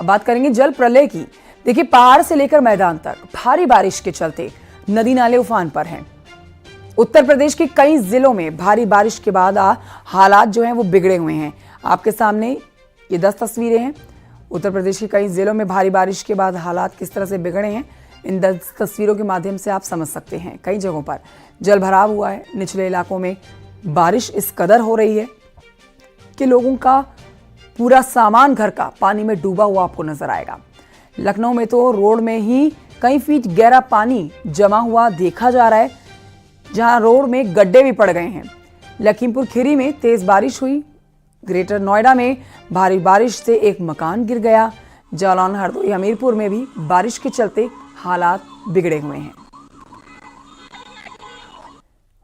अब बात करेंगे जल प्रलय की। देखिए, पहाड़ से लेकर मैदान तक भारी बारिश के चलते नदी नाले उफान पर हैं। उत्तर प्रदेश के कई जिलों में भारी बारिश के बाद हालात जो हैं वो बिगड़े हुए हैं। आपके सामने ये 10 तस्वीरें हैं। उत्तर प्रदेश के कई जिलों में भारी बारिश के बाद हालात किस तरह से बिगड़े हैं, इन 10 तस्वीरों के माध्यम से आप समझ सकते हैं। कई जगहों पर जल भराव हुआ है। निचले इलाकों में बारिश इस कदर हो रही है कि लोगों का पूरा सामान घर का पानी में डूबा हुआ आपको नजर आएगा। लखनऊ में तो रोड में ही कई फीट गहरा पानी जमा हुआ देखा जा रहा है, जहां रोड में गड्ढे भी पड़ गए हैं। लखीमपुर खीरी में तेज बारिश हुई। ग्रेटर नोएडा में भारी बारिश से एक मकान गिर गया। जालौन, हरदोई, हमीरपुर में भी बारिश के चलते हालात बिगड़े हुए हैं।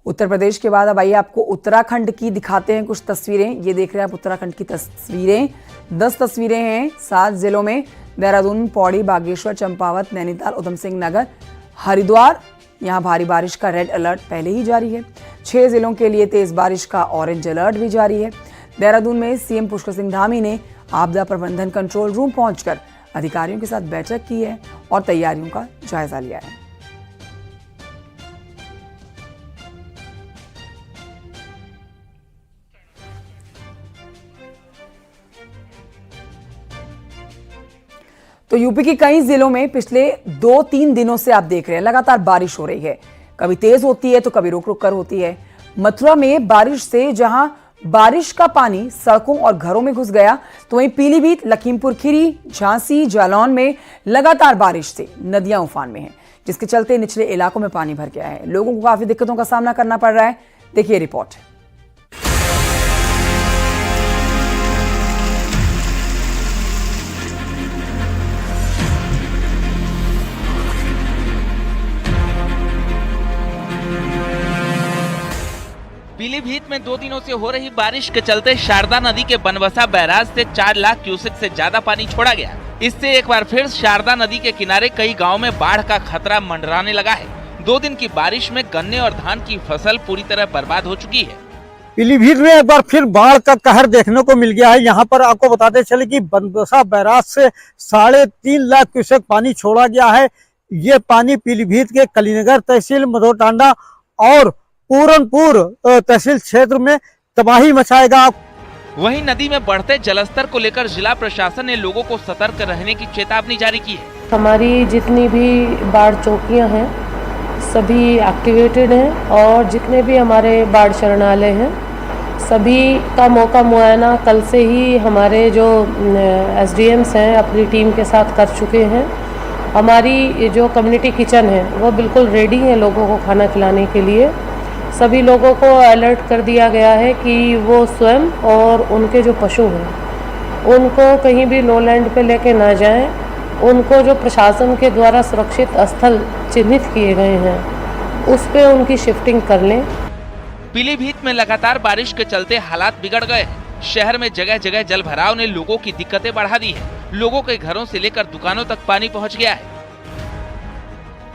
उत्तर प्रदेश के बाद अब आइए आपको उत्तराखंड की दिखाते हैं कुछ तस्वीरें। ये देख रहे हैं आप उत्तराखंड की तस्वीरें। 10 तस्वीरें हैं 7 जिलों में। देहरादून, पौड़ी, बागेश्वर, चंपावत, नैनीताल, उधम सिंह नगर, हरिद्वार, यहाँ भारी बारिश का रेड अलर्ट पहले ही जारी है। 6 जिलों के लिए तेज बारिश का ऑरेंज अलर्ट भी जारी है। देहरादून में सीएम पुष्कर सिंह धामी ने आपदा प्रबंधन कंट्रोल रूम पहुंचकर अधिकारियों के साथ बैठक की है और तैयारियों का जायजा लिया है। तो यूपी के कई जिलों में पिछले 2-3 दिनों से आप देख रहे हैं लगातार बारिश हो रही है। कभी तेज होती है तो कभी रुक रुक कर होती है। मथुरा में बारिश से जहां बारिश का पानी सड़कों और घरों में घुस गया, तो वहीं पीलीभीत, लखीमपुर खीरी, झांसी, जालौन में लगातार बारिश से नदियां उफान में हैं, जिसके चलते निचले इलाकों में पानी भर गया है। लोगों को काफी दिक्कतों का सामना करना पड़ रहा है। देखिए रिपोर्ट। पीलीभीत में 2 दिनों से हो रही बारिश के चलते शारदा नदी के बनबसा बैराज से 4 लाख क्यूसेक से ज्यादा पानी छोड़ा गया। इससे एक बार फिर शारदा नदी के किनारे कई गांवों में बाढ़ का खतरा मंडराने लगा है। 2 दिन की बारिश में गन्ने और धान की फसल पूरी तरह बर्बाद हो चुकी है। पीलीभीत में एक बार फिर बाढ़ का कहर देखने को मिल गया है। यहाँ पर आपको बताते चले कि बनबसा बैराज से 3.5 लाख क्यूसेक पानी छोड़ा गया है। ये पानी पीलीभीत के कलीनगर तहसील, मधोटांडा और पूरनपुर तहसील क्षेत्र में तबाही मचाएगा। वहीं नदी में बढ़ते जलस्तर को लेकर जिला प्रशासन ने लोगों को सतर्क रहने की चेतावनी जारी की है। हमारी जितनी भी बाढ़ चौकियां हैं सभी एक्टिवेटेड हैं और जितने भी हमारे बाढ़ शरणालय हैं सभी का मौका मुआयना कल से ही हमारे जो एसडीएम्स हैं अपनी टीम के साथ कर चुके हैं। हमारी जो कम्युनिटी किचन है वो बिल्कुल रेडी है लोगों को खाना खिलाने के लिए। सभी लोगों को अलर्ट कर दिया गया है कि वो स्वयं और उनके जो पशु हैं उनको कहीं भी लोलैंड पे लेके ना जाएं। उनको जो प्रशासन के द्वारा सुरक्षित स्थल चिन्हित किए गए हैं उस पे उनकी शिफ्टिंग कर लें। पीलीभीत में लगातार बारिश के चलते हालात बिगड़ गए हैं। शहर में जगह जगह जल भराव ने लोगों की दिक्कतें बढ़ा दी है। लोगों के घरों से लेकर दुकानों तक पानी पहुंच गया है।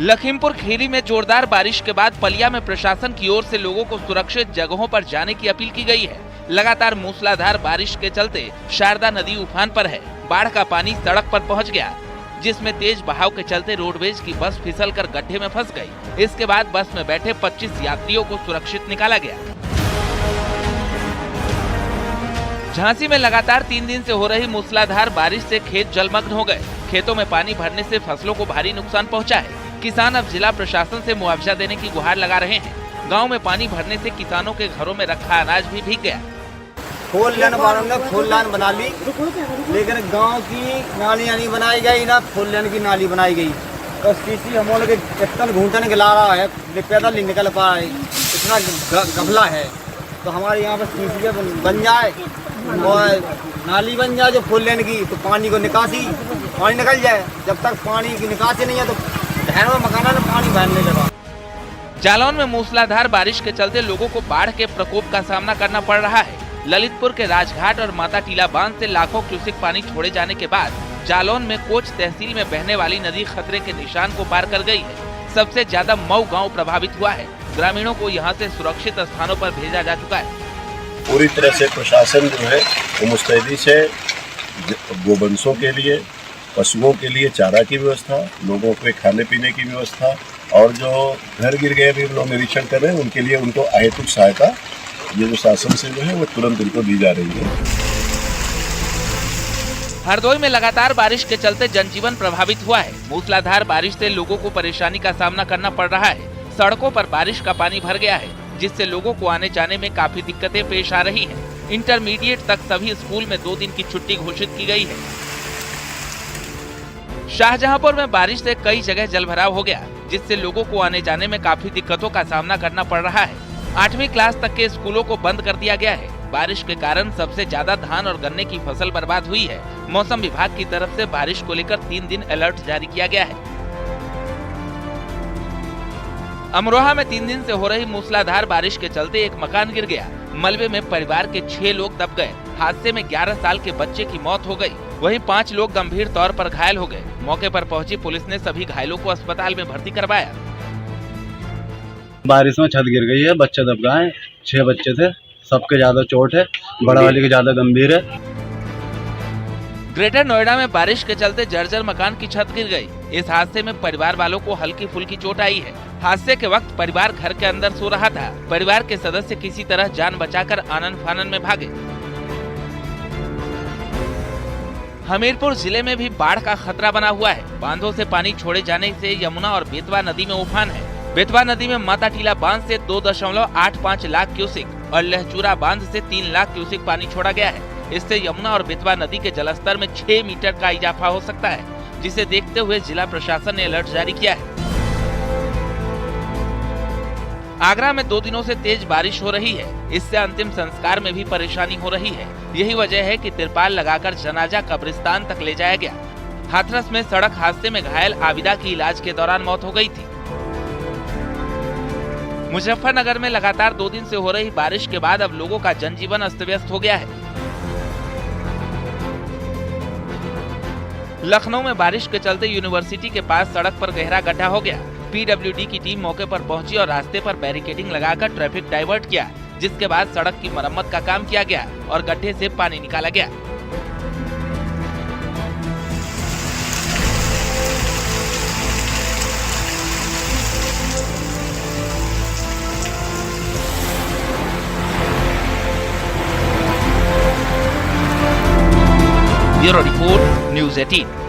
लखीमपुर खीरी में जोरदार बारिश के बाद पलिया में प्रशासन की ओर से लोगों को सुरक्षित जगहों पर जाने की अपील की गई है। लगातार मूसलाधार बारिश के चलते शारदा नदी उफान पर है। बाढ़ का पानी सड़क पर पहुंच गया, जिसमें तेज बहाव के चलते रोडवेज की बस फिसलकर गड्ढे में फंस गई। इसके बाद बस में बैठे 25 यात्रियों को सुरक्षित निकाला गया। झांसी में लगातार 3 दिन से हो रही मूसलाधार बारिश से खेत जलमग्न हो गए। खेतों में पानी भरने से फसलों को भारी नुकसान पहुंचा है। किसान अब जिला प्रशासन से मुआवजा देने की गुहार लगा रहे हैं। गांव में पानी भरने से किसानों के घरों में रखा अनाज भी भीग गया। फोर लेन वालों ने फोर लाइन बना ली, लेकिन गांव की नालियां नहीं बनाई गई, ना फोर लेन की नाली बनाई गई। और सीसी हम लोग इतना घूंटन गिला रहा है, पैदल नहीं निकल पा रहे, इतना गफला है। तो हमारे यहाँ पर सीसी बन जाए और नाली बन जाए जो फोर लेन की, तो पानी को निकासी पानी निकल जाए। जब तक पानी की निकासी नहीं है तो घरों में मकानों में पानी भरने लगा। जालौन में मूसलाधार बारिश के चलते लोगों को बाढ़ के प्रकोप का सामना करना पड़ रहा है। ललितपुर के राजघाट और माता टीला बांध से लाखों क्यूसेक पानी छोड़े जाने के बाद जालौन में कोच तहसील में बहने वाली नदी खतरे के निशान को पार कर गई है। सबसे ज्यादा मऊ गांव प्रभावित हुआ है। ग्रामीणों को यहां से सुरक्षित स्थानों पर भेजा जा चुका है। पूरी तरह से प्रशासन जो है वो मुस्तैदी से गोवंशों के लिए पशुओं के लिए चारा की व्यवस्था, लोगों के खाने पीने की व्यवस्था, और जो घर गिर गए अभी हम लोग निरीक्षण कर रहे हैं उनके लिए उनको अहेतुक सहायता ये जो शासन से जो है वो तुरंत उनको दी जा रही है। हरदोई में लगातार बारिश के चलते जनजीवन प्रभावित हुआ है। मूसलाधार बारिश से लोगों को परेशानी का सामना करना पड़ रहा है। सड़कों पर बारिश का पानी भर गया है, जिससे लोगों को आने जाने में काफी दिक्कतें पेश आ रही हैं। इंटरमीडिएट तक सभी स्कूल में 2 दिन की छुट्टी घोषित की गई है। शाहजहांपुर में बारिश से कई जगह जलभराव हो गया, जिससे लोगों को आने जाने में काफी दिक्कतों का सामना करना पड़ रहा है। 8वीं क्लास तक के स्कूलों को बंद कर दिया गया है। बारिश के कारण सबसे ज्यादा धान और गन्ने की फसल बर्बाद हुई है। मौसम विभाग की तरफ से बारिश को लेकर 3 दिन अलर्ट जारी किया गया है। अमरोहा में 3 दिन से हो रही मूसलाधार बारिश के चलते एक मकान गिर गया। मलबे में परिवार के 6 लोग दब गए। हादसे में 11 साल के बच्चे की मौत हो गई, वहीं 5 लोग गंभीर तौर पर घायल हो गए। मौके पर पहुंची पुलिस ने सभी घायलों को अस्पताल में भर्ती करवाया। बारिश में छत गिर गई है, बच्चे दब गए। 6 बच्चे थे, सबके ज्यादा चोट है, बड़ा वाले की ज्यादा गंभीर है। ग्रेटर नोएडा में बारिश के चलते जर्जर मकान की छत गिर गई। इस हादसे में परिवार वालों को हल्की फुल्की चोट आई है। हादसे के वक्त परिवार घर के अंदर सो रहा था। परिवार के सदस्य किसी तरह जान बचाकर आनन फानन में भागे। हमीरपुर जिले में भी बाढ़ का खतरा बना हुआ है। बांधों से पानी छोड़े जाने से यमुना और बेतवा नदी में उफान है। बेतवा नदी में माता टीला बांध से 2.85 लाख क्यूसिक और लहचूरा बांध से 3 लाख क्यूसिक पानी छोड़ा गया है। इससे यमुना और बेतवा नदी के जलस्तर में 6 मीटर का इजाफा हो सकता है, जिसे देखते हुए जिला प्रशासन ने अलर्ट जारी किया है। आगरा में 2 दिनों से तेज बारिश हो रही है। इससे अंतिम संस्कार में भी परेशानी हो रही है। यही वजह है कि तिरपाल लगाकर जनाजा कब्रिस्तान तक ले जाया गया। हाथरस में सड़क हादसे में घायल आबिदा की इलाज के दौरान मौत हो गई थी। मुजफ्फरनगर में लगातार 2 दिन से हो रही बारिश के बाद अब लोगों का जनजीवन अस्त व्यस्त हो गया है। लखनऊ में बारिश के चलते यूनिवर्सिटी के पास सड़क पर गहरा गड्ढा हो गया। पीडब्ल्यूडी की टीम मौके पर पहुंची और रास्ते पर बैरिकेडिंग लगाकर ट्रैफिक डाइवर्ट किया, जिसके बाद सड़क की मरम्मत का काम किया गया और गड्ढे से पानी निकाला गया। Bureau report, news 18।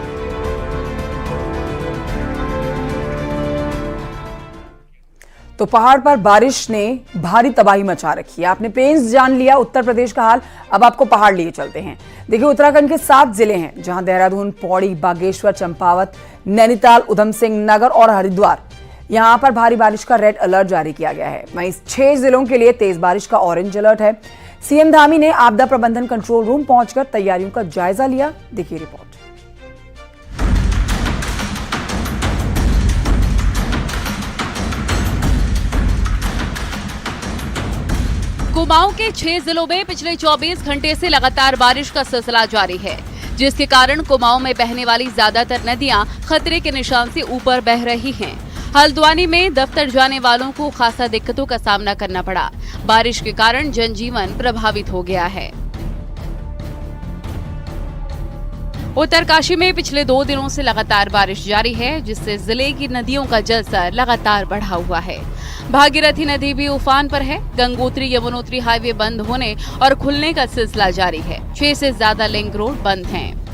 तो पहाड़ पर बारिश ने भारी तबाही मचा रखी है। आपने पेंस जान लिया उत्तर प्रदेश का हाल, अब आपको पहाड़ लिए चलते हैं। देखिए, उत्तराखंड के 7 जिले हैं जहां देहरादून, पौड़ी, बागेश्वर, चंपावत, नैनीताल, उधम सिंह नगर और हरिद्वार, यहां पर भारी बारिश का रेड अलर्ट जारी किया गया है। वहीं 6 जिलों के लिए तेज बारिश का ऑरेंज अलर्ट है। सीएम धामी ने आपदा प्रबंधन कंट्रोल रूम पहुंचकर तैयारियों का जायजा लिया। देखिए रिपोर्ट। कुमाऊं के 6 जिलों में पिछले 24 घंटे से लगातार बारिश का सिलसिला जारी है, जिसके कारण कुमाऊं में बहने वाली ज्यादातर नदियां खतरे के निशान से ऊपर बह रही हैं। हल्द्वानी में दफ्तर जाने वालों को खासा दिक्कतों का सामना करना पड़ा। बारिश के कारण जनजीवन प्रभावित हो गया है। उत्तरकाशी में पिछले 2 दिनों से लगातार बारिश जारी है, जिससे जिले की नदियों का जलस्तर लगातार बढ़ा हुआ है। भागीरथी नदी भी उफान पर है। गंगोत्री यमुनोत्री हाईवे बंद होने और खुलने का सिलसिला जारी है। 6 से ज्यादा लिंक रोड बंद हैं।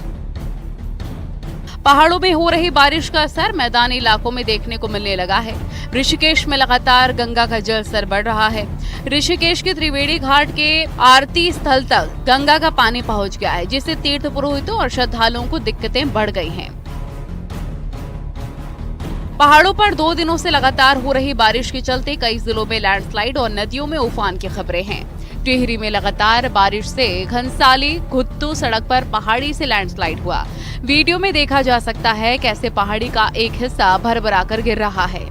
पहाड़ों में हो रही बारिश का असर मैदानी इलाकों में देखने को मिलने लगा है। ऋषिकेश में लगातार गंगा का जलस्तर बढ़ रहा है। ऋषिकेश के त्रिवेणी घाट के आरती स्थल तक गंगा का पानी पहुंच गया है, जिससे तीर्थ पुरोहितों और श्रद्धालुओं को दिक्कतें बढ़ गई हैं। पहाड़ों पर 2 दिनों से लगातार हो रही बारिश के चलते कई जिलों में लैंडस्लाइड और नदियों में उफान की खबरें हैं। टिहरी में लगातार बारिश से घनसाली घुत्तू सड़क पर पहाड़ी से लैंडस्लाइड हुआ। वीडियो में देखा जा सकता है कैसे पहाड़ी का एक हिस्सा भरभरा कर गिर रहा है।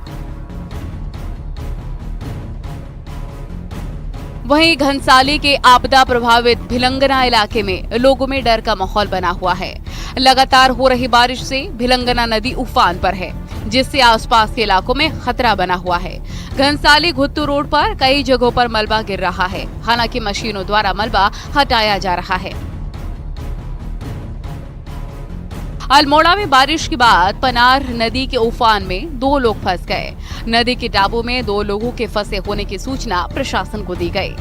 वहीं घनसाली के आपदा प्रभावित भिलंगना इलाके में लोगों में डर का माहौल बना हुआ है। लगातार हो रही बारिश से भिलंगना नदी उफान पर है, जिससे आसपास के इलाकों में खतरा बना हुआ है। घनसाली घुत्तू रोड पर कई जगहों पर मलबा गिर रहा है। हालांकि मशीनों द्वारा मलबा हटाया जा रहा है। अल्मोड़ा में बारिश के बाद पनार नदी के उफान में 2 लोग फंस गए। नदी के टापू में 2 लोगों के फंसे होने की सूचना प्रशासन को दी गई।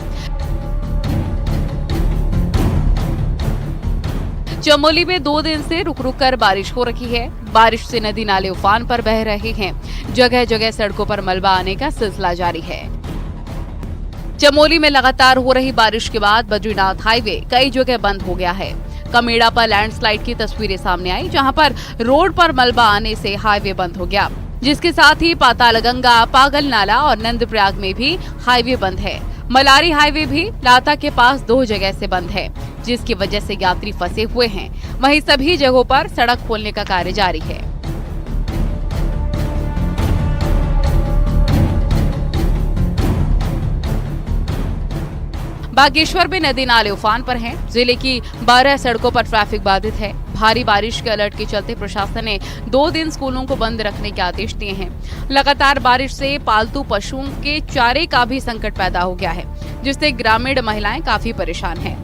चमोली में 2 दिन से रुक रुक कर बारिश हो रही है। बारिश से नदी नाले उफान पर बह रहे हैं। जगह जगह सड़कों पर मलबा आने का सिलसिला जारी है। चमोली में लगातार हो रही बारिश के बाद बद्रीनाथ हाईवे कई जगह बंद हो गया है। कमेड़ा पर लैंडस्लाइड की तस्वीरें सामने आई, जहां पर रोड पर मलबा आने से हाईवे बंद हो गया, जिसके साथ ही पातालगंगा, पागल नाला और नंदप्रयाग में भी हाईवे बंद है। मलारी हाईवे भी लाता के पास 2 जगह से बंद है, जिसकी वजह से यात्री फंसे हुए हैं। वहीं सभी जगहों पर सड़क खोलने का कार्य जारी है। बागेश्वर में नदी नाले उफान पर हैं। जिले की 12 सड़कों पर ट्रैफिक बाधित है। भारी बारिश के अलर्ट के चलते प्रशासन ने 2 दिन स्कूलों को बंद रखने के आदेश दिए हैं। लगातार बारिश से पालतू पशुओं के चारे का भी संकट पैदा हो गया है, जिससे ग्रामीण महिलाएं काफी परेशान हैं।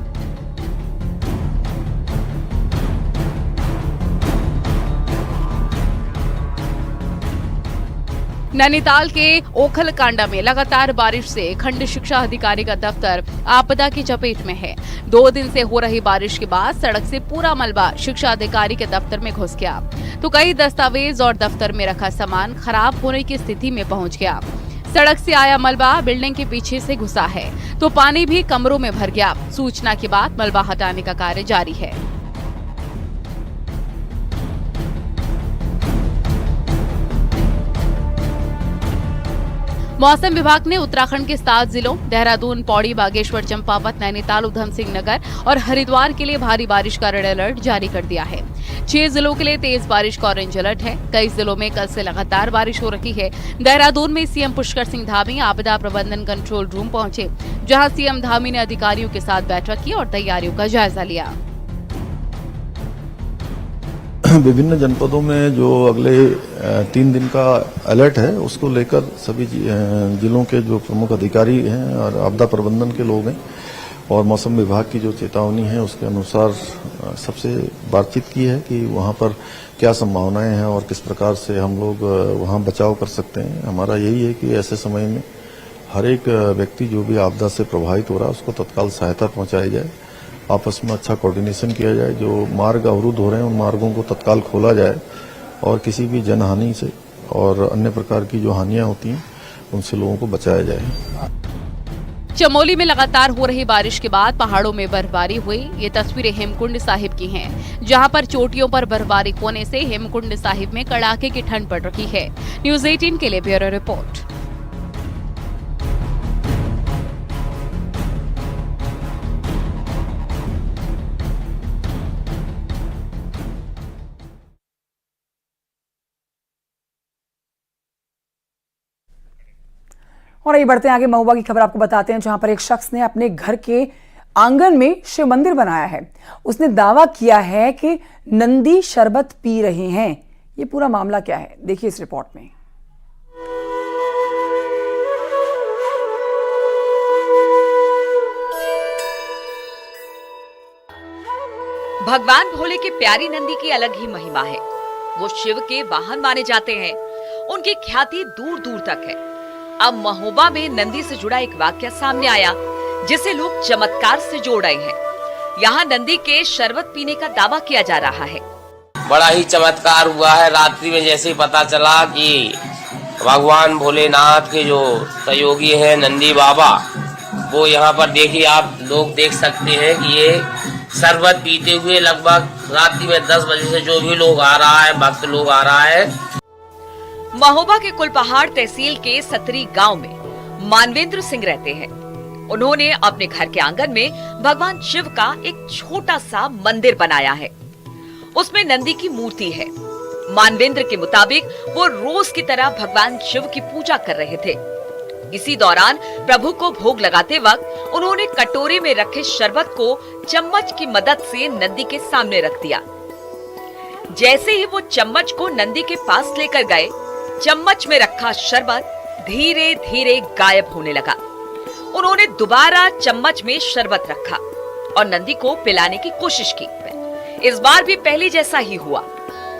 नैनीताल के ओखलकांडा में लगातार बारिश से खंड शिक्षा अधिकारी का दफ्तर आपदा की चपेट में है। 2 दिन से हो रही बारिश के बाद सड़क से पूरा मलबा शिक्षा अधिकारी के दफ्तर में घुस गया, तो कई दस्तावेज और दफ्तर में रखा सामान खराब होने की स्थिति में पहुंच गया। सड़क से आया मलबा बिल्डिंग के पीछे से घुसा है, तो पानी भी कमरों में भर गया। सूचना के बाद मलबा हटाने का कार्य जारी है। मौसम विभाग ने उत्तराखंड के 7 जिलों देहरादून, पौड़ी, बागेश्वर, चंपावत, नैनीताल, उधम सिंह नगर और हरिद्वार के लिए भारी बारिश का रेड अलर्ट जारी कर दिया है। 6 जिलों के लिए तेज बारिश का ऑरेंज अलर्ट है। कई जिलों में कल से लगातार बारिश हो रही है। देहरादून में सीएम पुष्कर सिंह धामी आपदा प्रबंधन कंट्रोल रूम पहुंचे, जहां सीएम धामी ने अधिकारियों के साथ बैठक की और तैयारियों का जायजा लिया। विभिन्न जनपदों में जो अगले 3 दिन का अलर्ट है, उसको लेकर सभी जिलों के जो प्रमुख अधिकारी हैं और आपदा प्रबंधन के लोग हैं और मौसम विभाग की जो चेतावनी है उसके अनुसार सबसे बातचीत की है कि वहां पर क्या संभावनाएं हैं और किस प्रकार से हम लोग वहां बचाव कर सकते हैं। हमारा यही है कि ऐसे समय में हर एक व्यक्ति जो भी आपदा से प्रभावित हो रहा है उसको तत्काल सहायता पहुंचाई जाए, आपस में अच्छा कोऑर्डिनेशन किया जाए, जो मार्ग अवरुद्ध हो रहे हैं उन मार्गों को तत्काल खोला जाए और किसी भी जनहानि से और अन्य प्रकार की जो हानियां होती हैं उनसे लोगों को बचाया जाए। चमोली में लगातार हो रही बारिश के बाद पहाड़ों में बर्फबारी हुई। ये तस्वीरें हेमकुंड साहिब की हैं, जहां पर चोटियों पर बर्फबारी होने से हेमकुंड साहिब में कड़ाके की ठंड पड़ रही है। न्यूज़ 18 के लिए ब्यूरो रिपोर्ट। और ये बढ़ते हैं आगे, महुआ की खबर आपको बताते हैं, जहां पर एक शख्स ने अपने घर के आंगन में शिव मंदिर बनाया है। उसने दावा किया है कि नंदी शरबत पी रहे हैं। ये पूरा मामला क्या है, देखिए इस रिपोर्ट में। भगवान भोले के प्यारी नंदी की अलग ही महिमा है। वो शिव के वाहन माने जाते हैं। उनकी ख्याति दूर दूर तक है। अब महोबा में नंदी से जुड़ा एक वाक्य सामने आया, जिसे लोग चमत्कार से जोड़ रहे हैं। यहाँ नंदी के शरबत पीने का दावा किया जा रहा है। बड़ा ही चमत्कार हुआ है। रात्रि में जैसे ही पता चला कि भगवान भोलेनाथ के जो सहयोगी हैं नंदी बाबा, वो यहाँ पर देखिए, आप लोग देख सकते हैं कि ये शरबत पीते हुए लगभग रात्रि में 10 बजे से जो भी लोग आ रहा है, भक्त लोग आ रहा है। महोबा के कुलपहाड़ तहसील के सतरी गांव में मानवेंद्र सिंह रहते हैं। उन्होंने अपने घर के आंगन में भगवान शिव का एक छोटा सा मंदिर बनाया है। उसमें नंदी की मूर्ति है। मानवेंद्र के मुताबिक वो रोज की तरह भगवान शिव की पूजा कर रहे थे। इसी दौरान प्रभु को भोग लगाते वक्त उन्होंने कटोरे में रखे शरबत को चम्मच की मदद से नंदी के सामने रख दिया। जैसे ही वो चम्मच को नंदी के पास लेकर गए, चम्मच में रखा शरबत धीरे धीरे गायब होने लगा। उन्होंने दोबारा चम्मच में शरबत रखा और नंदी को पिलाने की कोशिश की। इस बार भी पहले जैसा ही हुआ।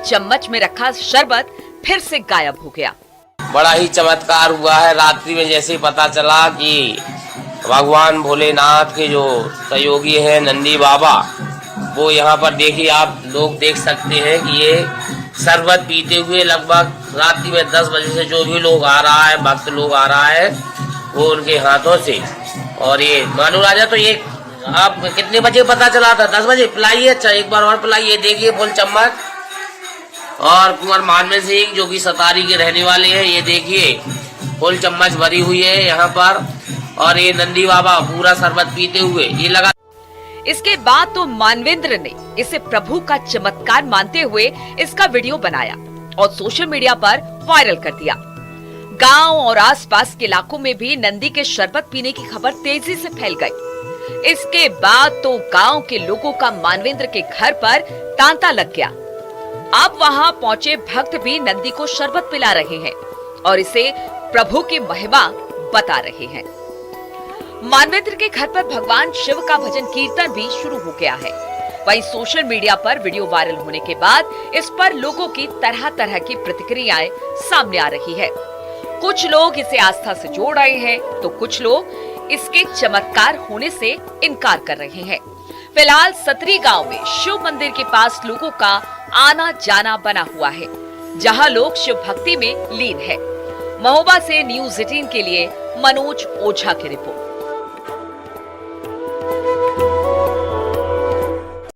चम्मच में रखा शरबत फिर से गायब हो गया। बड़ा ही चमत्कार हुआ है। रात्रि में जैसे ही पता चला कि भगवान भोलेनाथ के जो सहयोगी हैं नंदी बाबा, वो यहाँ पर देखिए आप लोग देख सकते हैं कि ये शरबत पीते हुए लगभग रात्रि में 10 बजे से जो भी लोग आ रहा है, भक्त लोग आ रहा है, वो उनके हाथों से। और ये मानू राजा, तो ये आप कितने बजे पता चला था? 10 बजे। पिलाइए, अच्छा एक बार और पिलाइए। देखिए फुल चम्मच। और कुंवर मानवेंद्र सिंह जो कि सतारी के रहने वाले हैं, ये देखिए फुल चम्मच भरी हुई है यहाँ पर। और ये नंदी बाबा पूरा शरबत पीते हुए ये लगा। इसके बाद तो मानवेंद्र ने इसे प्रभु का चमत्कार मानते हुए इसका वीडियो बनाया और सोशल मीडिया पर वायरल कर दिया। गांव और आसपास के इलाकों में भी नंदी के शरबत पीने की खबर तेजी से फैल गई। इसके बाद तो गांव के लोगों का मानवेंद्र के घर पर तांता लग गया। अब वहां पहुंचे भक्त भी नंदी को शरबत पिला रहे हैं और इसे प्रभु की महिमा बता रहे हैं। मानवेंद्र के घर पर भगवान शिव का भजन कीर्तन भी शुरू हो गया है। वहीं सोशल मीडिया पर वीडियो वायरल होने के बाद इस पर लोगों की तरह तरह की प्रतिक्रियाएं सामने आ रही है। कुछ लोग इसे आस्था से जोड़ रहे हैं तो कुछ लोग इसके चमत्कार होने से इनकार कर रहे हैं। फिलहाल सतरी गांव में शिव मंदिर के पास लोगों का आना जाना बना हुआ है, जहां लोग शिव भक्ति में लीन है। महोबा से न्यूज़ 18 के लिए मनोज ओझा की रिपोर्ट।